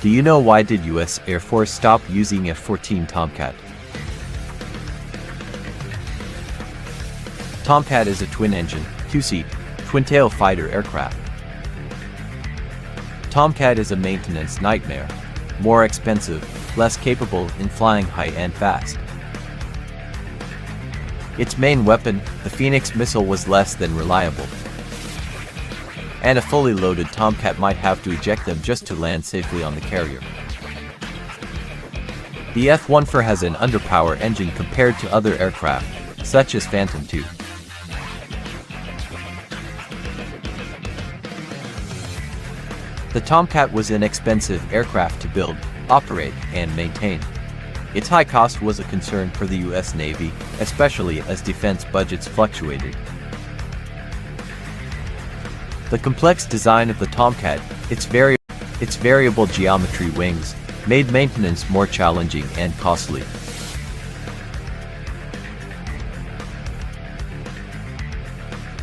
Do you know why did US Air Force stop using F-14 Tomcat? Tomcat is a twin-engine, two-seat, twin-tail fighter aircraft. Tomcat is a maintenance nightmare, more expensive, less capable in flying high and fast. Its main weapon, the Phoenix missile, was less than reliable. And a fully loaded Tomcat might have to eject them just to land safely on the carrier. The F-14 has an underpowered engine compared to other aircraft, such as Phantom II. The Tomcat was an expensive aircraft to build, operate, and maintain. Its high cost was a concern for the US Navy, especially as defense budgets fluctuated. The complex design of the Tomcat, its variable geometry wings, made maintenance more challenging and costly.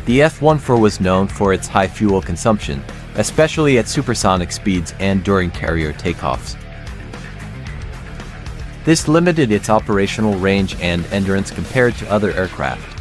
The F-14 was known for its high fuel consumption, especially at supersonic speeds and during carrier takeoffs. This limited its operational range and endurance compared to other aircraft.